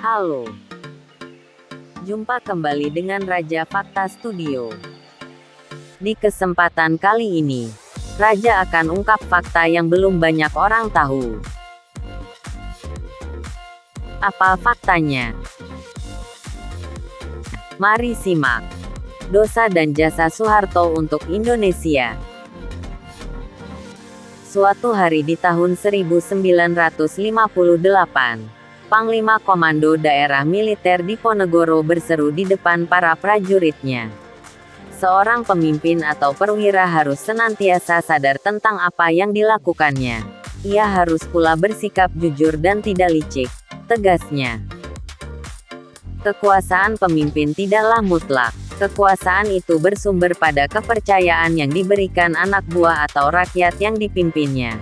Halo, jumpa kembali dengan Raja Fakta Studio. Di kesempatan kali ini, Raja akan ungkap fakta yang belum banyak orang tahu. Apa faktanya? Mari simak. Dosa dan jasa Soeharto untuk Indonesia. Suatu hari di tahun 1958, Panglima Komando Daerah Militer Diponegoro berseru di depan para prajuritnya. Seorang pemimpin atau perwira harus senantiasa sadar tentang apa yang dilakukannya. Ia harus pula bersikap jujur dan tidak licik, tegasnya. Kekuasaan pemimpin tidaklah mutlak. Kekuasaan itu bersumber pada kepercayaan yang diberikan anak buah atau rakyat yang dipimpinnya.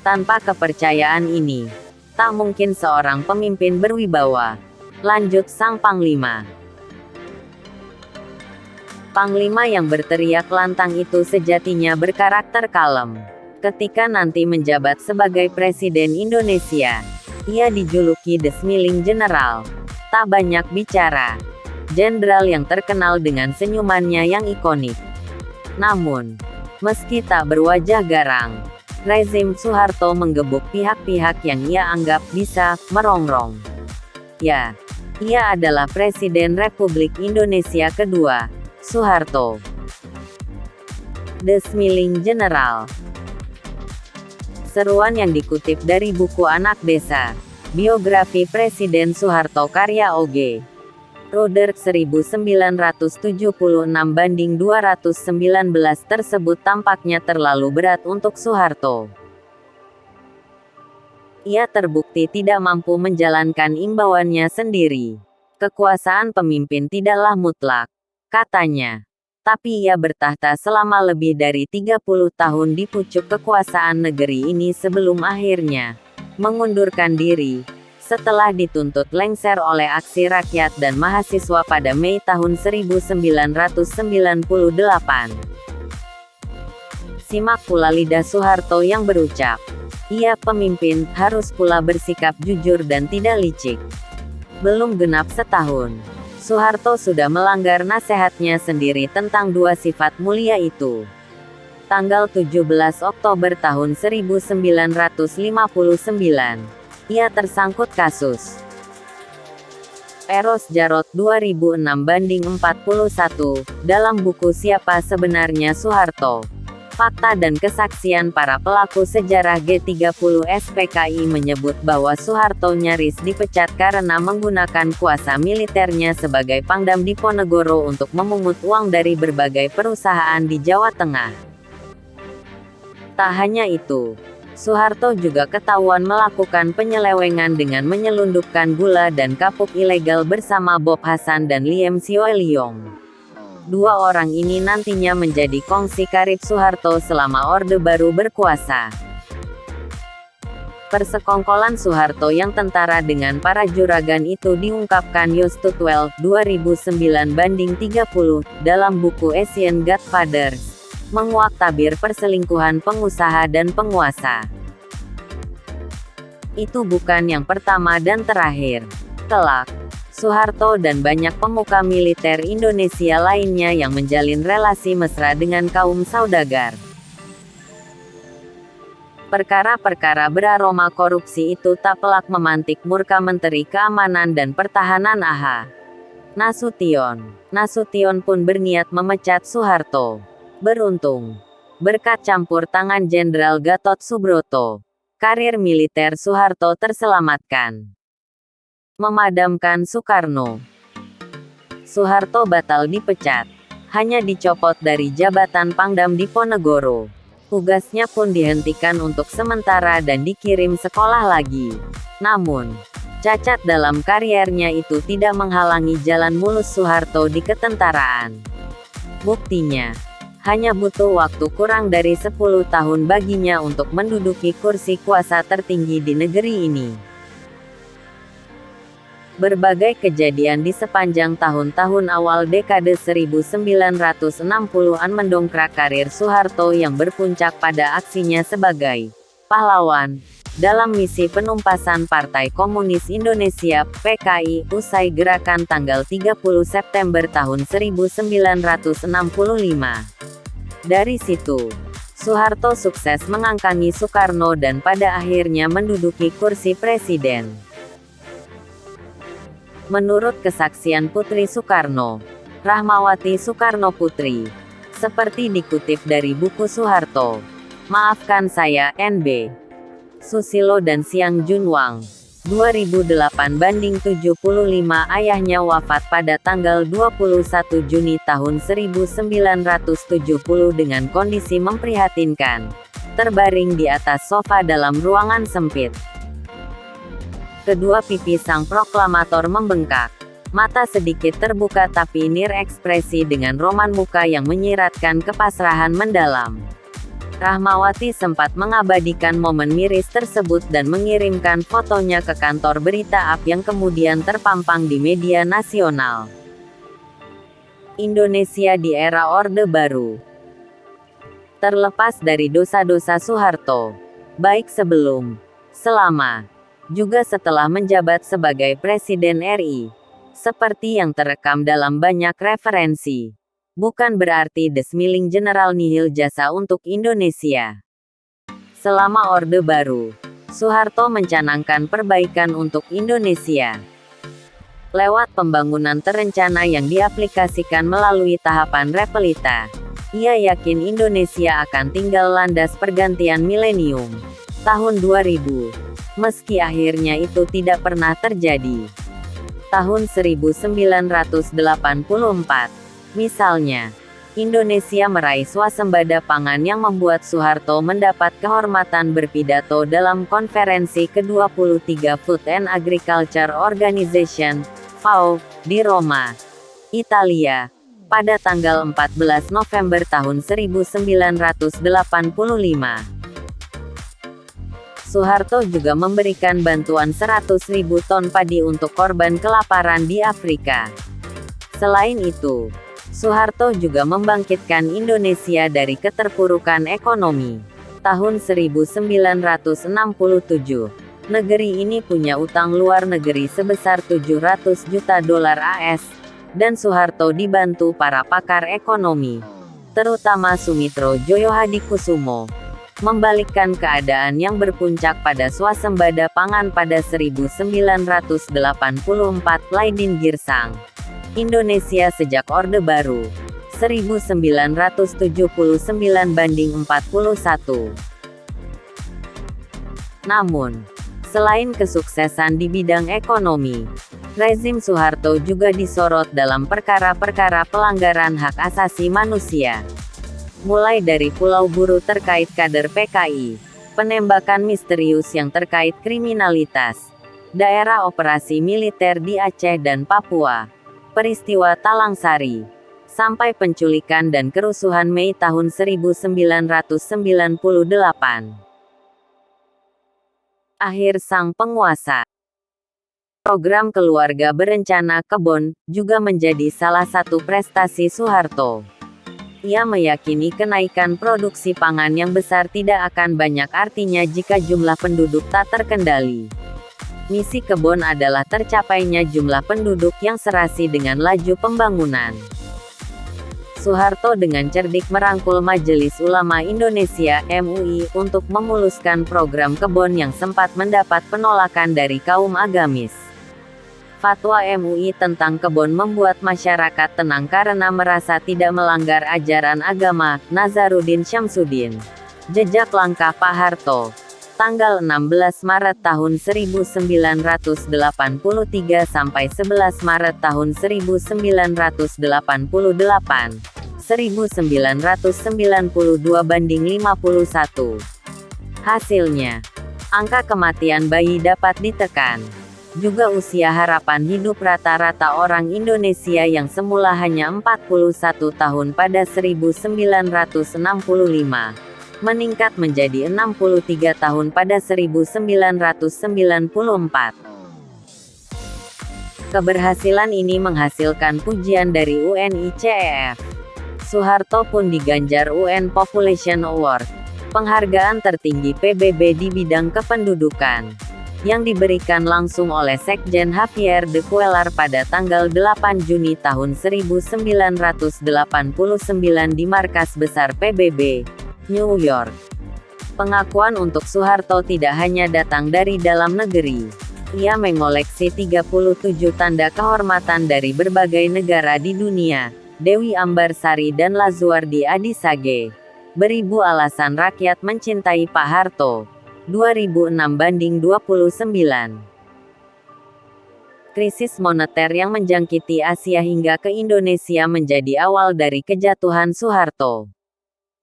Tanpa kepercayaan ini, tak mungkin seorang pemimpin berwibawa. Lanjut sang Panglima. Panglima yang berteriak lantang itu sejatinya berkarakter kalem. Ketika nanti menjabat sebagai Presiden Indonesia, ia dijuluki The Smiling General. Tak banyak bicara. Jenderal yang terkenal dengan senyumannya yang ikonik. Namun, meski tak berwajah garang, rezim Soeharto menggebuk pihak-pihak yang ia anggap bisa merongrong. Ya, ia adalah Presiden Republik Indonesia kedua, Soeharto. The Smiling General. Seruan yang dikutip dari buku Anak Desa, Biografi Presiden Soeharto karya O.G. Roeder 1976/219 tersebut tampaknya terlalu berat untuk Soeharto. Ia terbukti tidak mampu menjalankan imbauannya sendiri. Kekuasaan pemimpin tidaklah mutlak, katanya. Tapi ia bertahta selama lebih dari 30 tahun di pucuk kekuasaan negeri ini sebelum akhirnya mengundurkan diri, setelah dituntut lengser oleh aksi rakyat dan mahasiswa pada Mei tahun 1998. Simak pula lidah Soeharto yang berucap, ia pemimpin, harus pula bersikap jujur dan tidak licik. Belum genap setahun, Soeharto sudah melanggar nasihatnya sendiri tentang dua sifat mulia itu. Tanggal 17 Oktober tahun 1959. Ia tersangkut kasus Eros Jarot 2006/41 dalam buku Siapa Sebenarnya Soeharto. Fakta dan kesaksian para pelaku sejarah G30 SPKI menyebut bahwa Soeharto nyaris dipecat karena menggunakan kuasa militernya sebagai Pangdam Diponegoro untuk memungut uang dari berbagai perusahaan di Jawa Tengah. Tak hanya itu, Soeharto juga ketahuan melakukan penyelewengan dengan menyelundupkan gula dan kapuk ilegal bersama Bob Hasan dan Liem Sioe Liong. Dua orang ini nantinya menjadi kongsi karib Soeharto selama Orde Baru berkuasa. Persekongkolan Soeharto yang tentara dengan para juragan itu diungkapkan Yostutwell 2009/30 dalam buku Asian Godfathers, menguak tabir perselingkuhan pengusaha dan penguasa. Itu bukan yang pertama dan terakhir. Kelak, Soeharto dan banyak pemuka militer Indonesia lainnya yang menjalin relasi mesra dengan kaum saudagar. Perkara-perkara beraroma korupsi itu tak pelak memantik murka Menteri Keamanan dan Pertahanan A.H. Nasution pun berniat memecat Soeharto. Beruntung, berkat campur tangan Jenderal Gatot Subroto, karir militer Soeharto terselamatkan. Memadamkan Soekarno. Soeharto batal dipecat, hanya dicopot dari jabatan Pangdam Diponegoro. Tugasnya pun dihentikan untuk sementara dan dikirim sekolah lagi. Namun, cacat dalam kariernya itu tidak menghalangi jalan mulus Soeharto di ketentaraan. Buktinya, hanya butuh waktu kurang dari 10 tahun baginya untuk menduduki kursi kuasa tertinggi di negeri ini. Berbagai kejadian di sepanjang tahun-tahun awal dekade 1960-an mendongkrak karir Soeharto yang berpuncak pada aksinya sebagai pahlawan, dalam misi penumpasan Partai Komunis Indonesia (PKI) usai gerakan tanggal 30 September tahun 1965. Dari situ, Soeharto sukses mengangkangi Soekarno dan pada akhirnya menduduki kursi presiden. Menurut kesaksian Putri Soekarno, Rahmawati Soekarno Putri, seperti dikutip dari buku Soeharto, Maafkan Saya, N.B. Susilo dan Siang Junwang, 2008-75. Ayahnya wafat pada tanggal 21 Juni tahun 1970 dengan kondisi memprihatinkan, terbaring di atas sofa dalam ruangan sempit. Kedua pipi sang proklamator membengkak, mata sedikit terbuka tapi nir ekspresi dengan roman muka yang menyiratkan kepasrahan mendalam. Rahmawati sempat mengabadikan momen miris tersebut dan mengirimkan fotonya ke kantor berita AP yang kemudian terpampang di media nasional. Indonesia di era Orde Baru. Terlepas dari dosa-dosa Soeharto, baik sebelum, selama, juga setelah menjabat sebagai Presiden RI, seperti yang terekam dalam banyak referensi, bukan berarti desmiling Jenderal nihil jasa untuk Indonesia. Selama Orde Baru, Soeharto mencanangkan perbaikan untuk Indonesia. Lewat pembangunan terencana yang diaplikasikan melalui tahapan repelita, ia yakin Indonesia akan tinggal landas pergantian milenium, tahun 2000. Meski akhirnya itu tidak pernah terjadi. Tahun 1984, misalnya, Indonesia meraih swasembada pangan yang membuat Soeharto mendapat kehormatan berpidato dalam konferensi ke-23 Food and Agriculture Organization, FAO, di Roma, Italia, pada tanggal 14 November tahun 1985. Soeharto juga memberikan bantuan 100.000 ton padi untuk korban kelaparan di Afrika. Selain itu, Soeharto juga membangkitkan Indonesia dari keterpurukan ekonomi. Tahun 1967, negeri ini punya utang luar negeri sebesar 700 juta dolar AS, dan Soeharto dibantu para pakar ekonomi, terutama Sumitro Joyohadikusumo, membalikkan keadaan yang berpuncak pada swasembada pangan pada 1984. Laidin Girsang, Indonesia sejak Orde Baru, 1979-41. Namun, selain kesuksesan di bidang ekonomi, rezim Soeharto juga disorot dalam perkara-perkara pelanggaran hak asasi manusia. Mulai dari pulau buruh terkait kader PKI, penembakan misterius yang terkait kriminalitas, daerah operasi militer di Aceh dan Papua, peristiwa Talang Sari, sampai penculikan dan kerusuhan Mei tahun 1998. Akhir sang penguasa. Program Keluarga Berencana Kebon juga menjadi salah satu prestasi Soeharto. Ia meyakini kenaikan produksi pangan yang besar tidak akan banyak artinya jika jumlah penduduk tak terkendali. Misi kebon adalah tercapainya jumlah penduduk yang serasi dengan laju pembangunan. Soeharto dengan cerdik merangkul Majelis Ulama Indonesia (MUI) untuk memuluskan program kebon yang sempat mendapat penolakan dari kaum agamis. Fatwa MUI tentang kebon membuat masyarakat tenang karena merasa tidak melanggar ajaran agama. Nazaruddin Syamsuddin. Jejak langkah Pak Harto. Tanggal 16 Maret tahun 1983 sampai 11 Maret tahun 1988. 1992 / 51. Hasilnya, angka kematian bayi dapat ditekan. Juga usia harapan hidup rata-rata orang Indonesia yang semula hanya 41 tahun pada 1965, meningkat menjadi 63 tahun pada 1994. Keberhasilan ini menghasilkan pujian dari UNICEF. Soeharto pun diganjar UN Population Award, Penghargaan tertinggi PBB di bidang kependudukan, yang diberikan langsung oleh Sekjen Javier de Cuellar pada tanggal 8 Juni tahun 1989 di markas besar PBB, New York. Pengakuan untuk Soeharto tidak hanya datang dari dalam negeri. Ia mengoleksi 37 tanda kehormatan dari berbagai negara di dunia. Dewi Ambarsari dan Lazuardi Adisage. Beribu alasan rakyat mencintai Pak Harto. 2006-29. Krisis moneter yang menjangkiti Asia hingga ke Indonesia menjadi awal dari kejatuhan Soeharto.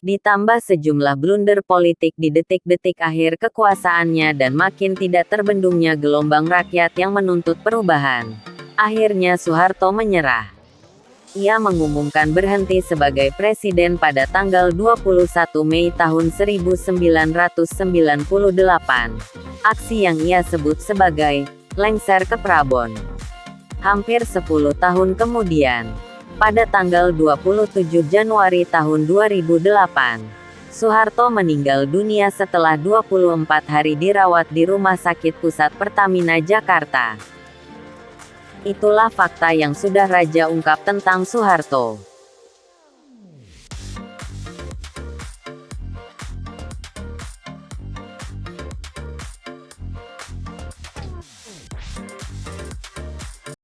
Ditambah sejumlah blunder politik di detik-detik akhir kekuasaannya dan makin tidak terbendungnya gelombang rakyat yang menuntut perubahan. Akhirnya Soeharto menyerah. Ia mengumumkan berhenti sebagai presiden pada tanggal 21 Mei tahun 1998. Aksi yang ia sebut sebagai lengser ke Prabon. Hampir 10 tahun kemudian, pada tanggal 27 Januari tahun 2008, Soeharto meninggal dunia setelah 24 hari dirawat di Rumah Sakit Pusat Pertamina Jakarta. Itulah fakta yang sudah Raja ungkap tentang Soeharto.